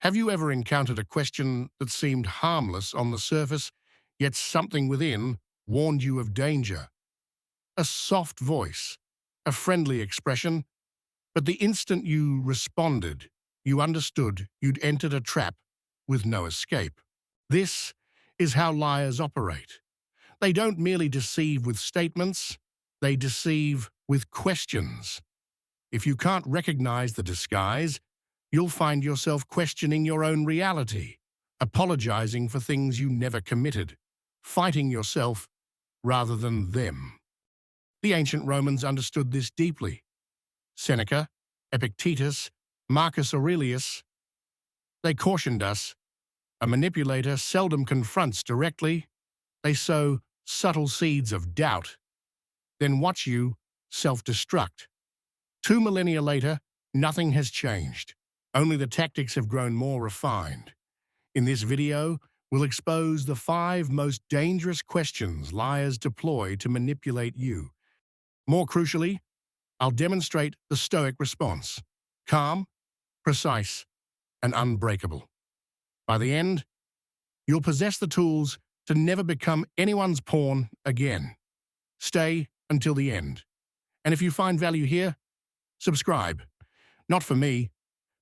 Have you ever encountered a question that seemed harmless on the surface, yet something within warned you of danger? A soft voice, a friendly expression, but the instant you responded, you understood you'd entered a trap with no escape. This is how liars operate. They don't merely deceive with statements, they deceive with questions. If you can't recognize the disguise, you'll find yourself questioning your own reality, apologizing for things you never committed, fighting yourself rather than them. The ancient Romans understood this deeply. Seneca, Epictetus, Marcus Aurelius, they cautioned us, a manipulator seldom confronts directly, they sow subtle seeds of doubt, then watch you self-destruct. 2 millennia later, nothing has changed. Only the tactics have grown more refined. In this video, we'll expose the 5 most dangerous questions liars deploy to manipulate you. More crucially, I'll demonstrate the Stoic response: calm, precise, and unbreakable. By the end, you'll possess the tools to never become anyone's pawn again. Stay until the end. And if you find value here, subscribe. Not for me,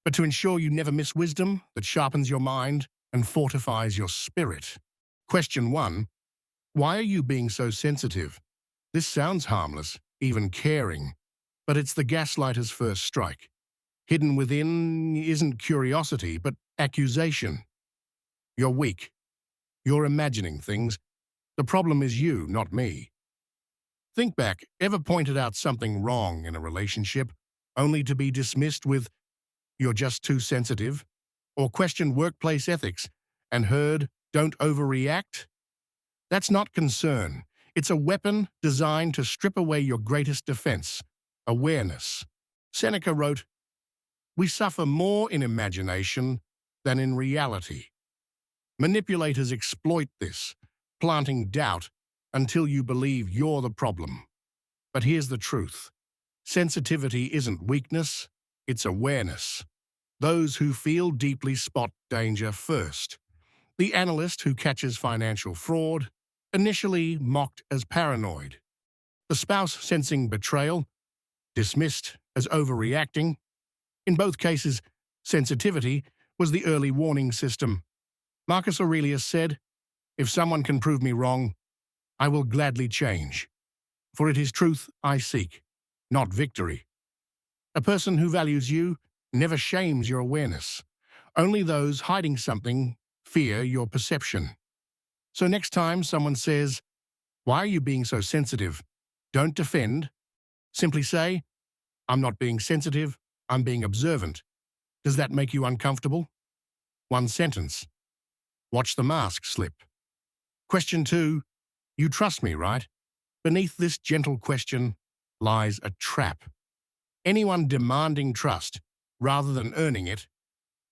but to ensure you never miss wisdom that sharpens your mind and fortifies your spirit. Question 1. Why are you being so sensitive? This sounds harmless, even caring, but it's the gaslighter's first strike. Hidden within isn't curiosity, but accusation. You're weak. You're imagining things. The problem is you, not me. Think back, ever pointed out something wrong in a relationship, only to be dismissed with, "You're just too sensitive," or questioned workplace ethics and heard, "Don't overreact"? That's not concern. It's a weapon designed to strip away your greatest defense: awareness. Seneca wrote, "We suffer more in imagination than in reality." Manipulators exploit this, planting doubt until you believe you're the problem. But here's the truth. Sensitivity isn't weakness, it's awareness. Those who feel deeply spot danger first. The analyst who catches financial fraud, initially mocked as paranoid. The spouse sensing betrayal, dismissed as overreacting. In both cases, sensitivity was the early warning system. Marcus Aurelius said, "If someone can prove me wrong, I will gladly change, for it is truth I seek, not victory." A person who values you never shames your awareness. Only those hiding something fear your perception. So next time someone says, "Why are you being so sensitive?" don't defend. Simply say, "I'm not being sensitive, I'm being observant." Does that make you uncomfortable? One sentence. Watch the mask slip. Question 2. You trust me, right? Beneath this gentle question lies a trap. Anyone demanding trust, rather than earning it,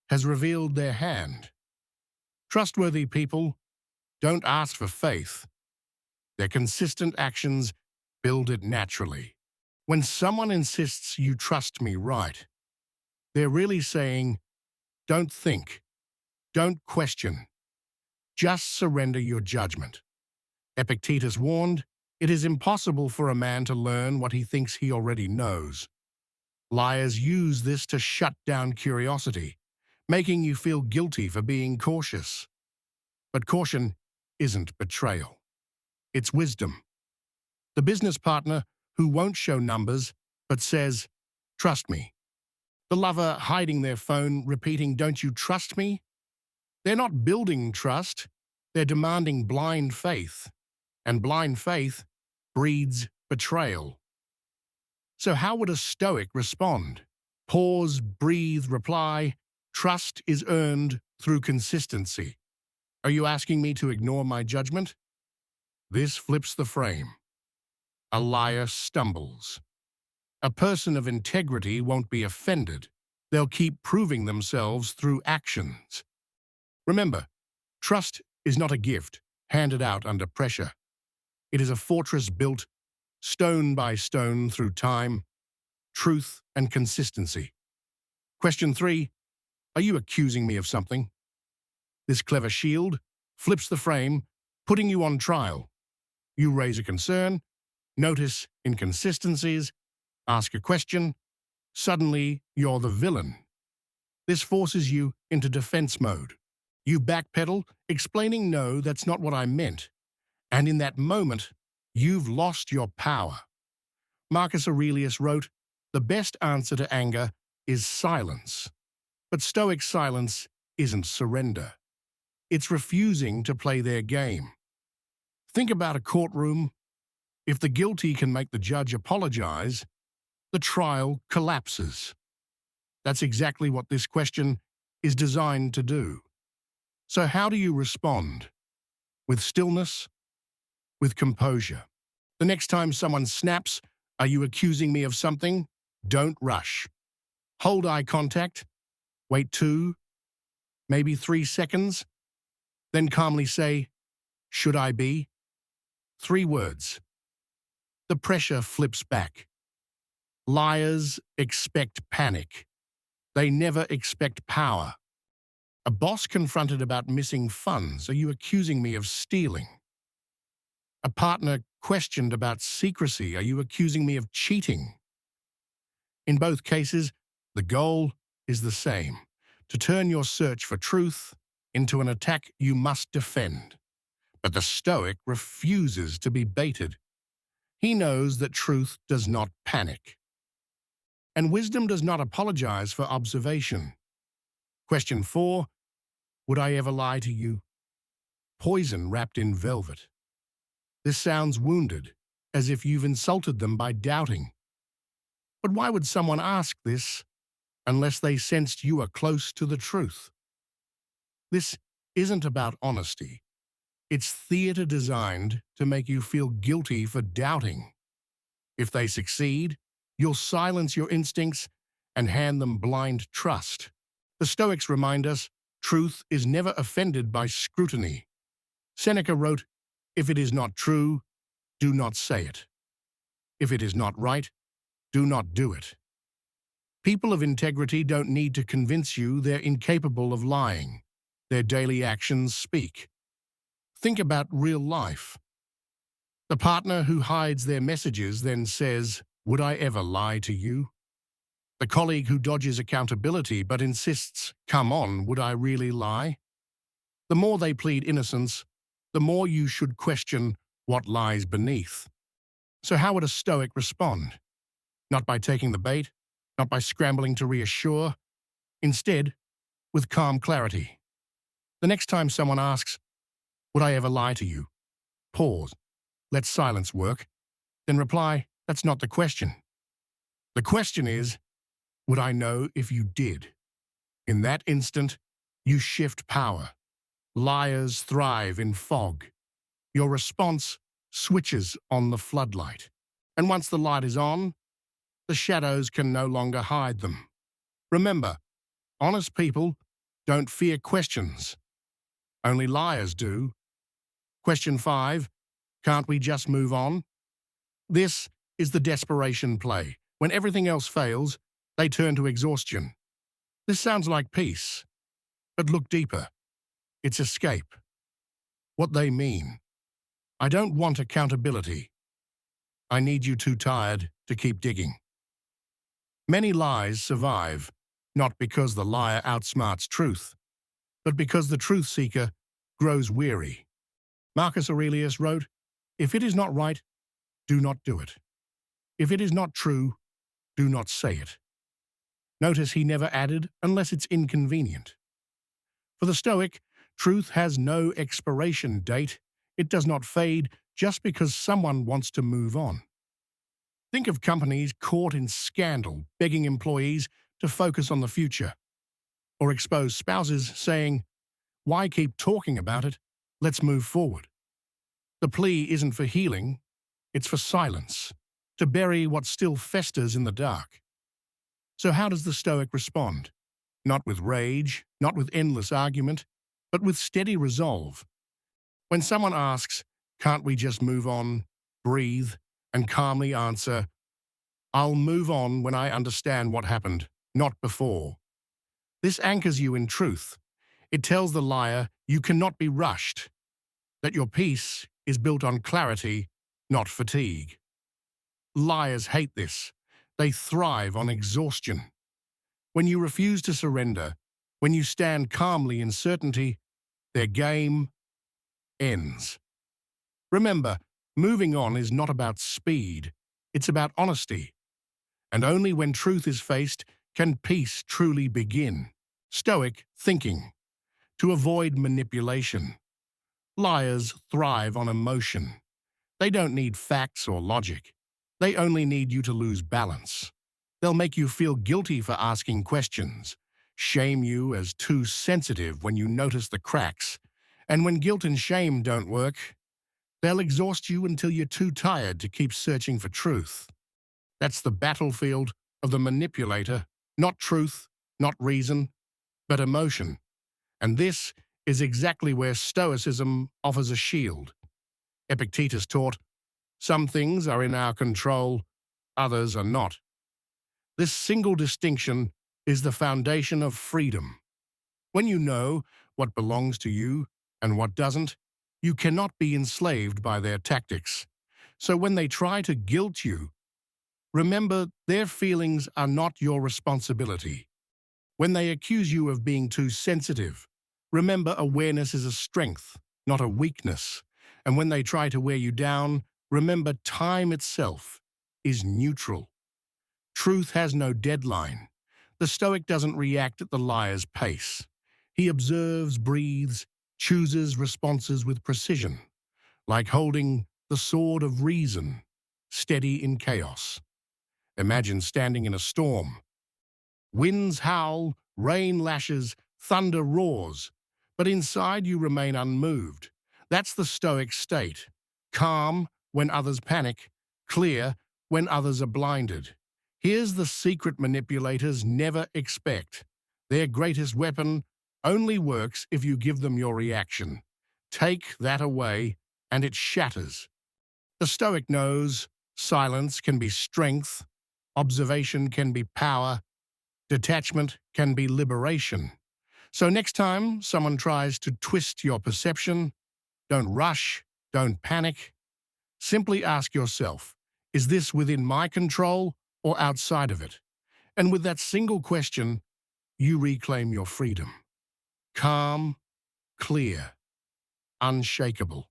has revealed their hand. Trustworthy people don't ask for faith. Their consistent actions build it naturally. When someone insists you trust me, right, they're really saying, don't think, don't question, just surrender your judgment. Epictetus warned, it is impossible for a man to learn what he thinks he already knows. Liars use this to shut down curiosity, making you feel guilty for being cautious. But caution isn't betrayal. It's wisdom. The business partner who won't show numbers but says, "Trust me." The lover hiding their phone, repeating, "Don't you trust me?" They're not building trust, they're demanding blind faith. And blind faith breeds betrayal. So how would a Stoic respond? Pause, breathe, reply. Trust is earned through consistency. Are you asking me to ignore my judgment? This flips the frame. A liar stumbles. A person of integrity won't be offended. They'll keep proving themselves through actions. Remember, trust is not a gift handed out under pressure. It is a fortress built stone by stone through time, truth, and consistency. Question 3. Are you accusing me of something? This clever shield flips the frame, putting you on trial. You raise a concern, notice inconsistencies, ask a question. Suddenly, you're the villain. This forces you into defense mode. You backpedal, explaining, no, that's not what I meant. And in that moment, you've lost your power. Marcus Aurelius wrote, the best answer to anger is silence. But Stoic silence isn't surrender. It's refusing to play their game. Think about a courtroom. If the guilty can make the judge apologize, the trial collapses. That's exactly what this question is designed to do. So how do you respond? With stillness? With composure? The next time someone snaps, are you accusing me of something? Don't rush. Hold eye contact. Wait 2, maybe 3 seconds. Then calmly say, should I be? 3 words. The pressure flips back. Liars expect panic. They never expect power. A boss confronted about missing funds. Are you accusing me of stealing? A partner questioned about secrecy. Are you accusing me of cheating? In both cases, the goal is the same: to turn your search for truth into an attack you must defend. But the Stoic refuses to be baited. He knows that truth does not panic. And wisdom does not apologize for observation. Question 4, would I ever lie to you? Poison wrapped in velvet. This sounds wounded, as if you've insulted them by doubting. But why would someone ask this unless they sensed you are close to the truth? This isn't about honesty. It's theater designed to make you feel guilty for doubting. If they succeed, you'll silence your instincts and hand them blind trust. The Stoics remind us, truth is never offended by scrutiny. Seneca wrote, if it is not true, do not say it. If it is not right, do not do it. People of integrity don't need to convince you they're incapable of lying. Their daily actions speak. Think about real life. The partner who hides their messages then says, would I ever lie to you? The colleague who dodges accountability but insists, come on, would I really lie? The more they plead innocence, the more you should question what lies beneath. So how would a Stoic respond? Not by taking the bait, not by scrambling to reassure. Instead, with calm clarity. The next time someone asks, would I ever lie to you? Pause. Let silence work. Then reply, that's not the question. The question is, would I know if you did? In that instant, you shift power. Liars thrive in fog. Your response switches on the floodlight. And once the light is on, the shadows can no longer hide them. Remember, honest people don't fear questions. Only liars do. Question 5, can't we just move on? This is the desperation play. When everything else fails, they turn to exhaustion. This sounds like peace, but look deeper. It's escape. What they mean: I don't want accountability. I need you too tired to keep digging. Many lies survive, not because the liar outsmarts truth, but because the truth seeker grows weary. Marcus Aurelius wrote, if it is not right, do not do it. If it is not true, do not say it. Notice he never added, unless it's inconvenient. For the Stoic, truth has no expiration date. It does not fade just because someone wants to move on. Think of companies caught in scandal, begging employees to focus on the future. Or exposed spouses saying, why keep talking about it? Let's move forward. The plea isn't for healing, it's for silence, to bury what still festers in the dark. So how does the Stoic respond? Not with rage, not with endless argument, but with steady resolve. When someone asks, can't we just move on, breathe, and calmly answer, I'll move on when I understand what happened, not before. This anchors you in truth. It tells the liar you cannot be rushed, that your peace is built on clarity, not fatigue. Liars hate this. They thrive on exhaustion. When you refuse to surrender, when you stand calmly in certainty, their game ends. Remember, moving on is not about speed, it's about honesty. And only when truth is faced can peace truly begin. Stoic thinking. To avoid manipulation. Liars thrive on emotion. They don't need facts or logic. They only need you to lose balance. They'll make you feel guilty for asking questions, shame you as too sensitive when you notice the cracks, and when guilt and shame don't work, they'll exhaust you until you're too tired to keep searching for truth. That's the battlefield of the manipulator, not truth, not reason, but emotion. And this is exactly where Stoicism offers a shield. Epictetus taught, "Some things are in our control, others are not." This single distinction is the foundation of freedom. When you know what belongs to you and what doesn't, you cannot be enslaved by their tactics. So when they try to guilt you, remember their feelings are not your responsibility. When they accuse you of being too sensitive, remember awareness is a strength, not a weakness. And when they try to wear you down, remember time itself is neutral. Truth has no deadline. The Stoic doesn't react at the liar's pace. He observes, breathes, chooses responses with precision, like holding the sword of reason, steady in chaos. Imagine standing in a storm. Winds howl, rain lashes, thunder roars, but inside you remain unmoved. That's the Stoic state. Calm when others panic, clear when others are blinded. Here's the secret manipulators never expect. Their greatest weapon only works if you give them your reaction. Take that away, and it shatters. The Stoic knows silence can be strength, observation can be power, detachment can be liberation. So next time someone tries to twist your perception, don't rush, don't panic. Simply ask yourself, is this within my control or outside of it? And with that single question, you reclaim your freedom. Calm, clear, unshakable.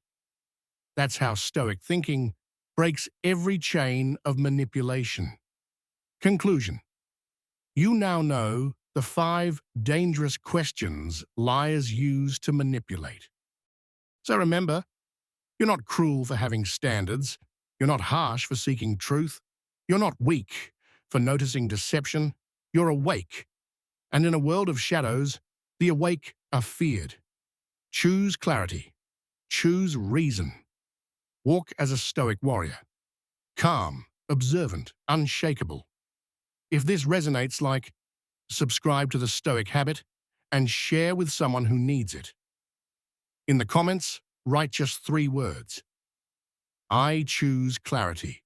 That's how Stoic thinking breaks every chain of manipulation. Conclusion. You now know the 5 dangerous questions liars use to manipulate. So remember, you're not cruel for having standards. You're not harsh for seeking truth. You're not weak for noticing deception. You're awake. And in a world of shadows, the awake are feared. Choose clarity. Choose reason. Walk as a Stoic warrior. Calm, observant, unshakable. If this resonates, subscribe to the Stoic habit and share with someone who needs it. In the comments, write just 3 words. I choose clarity.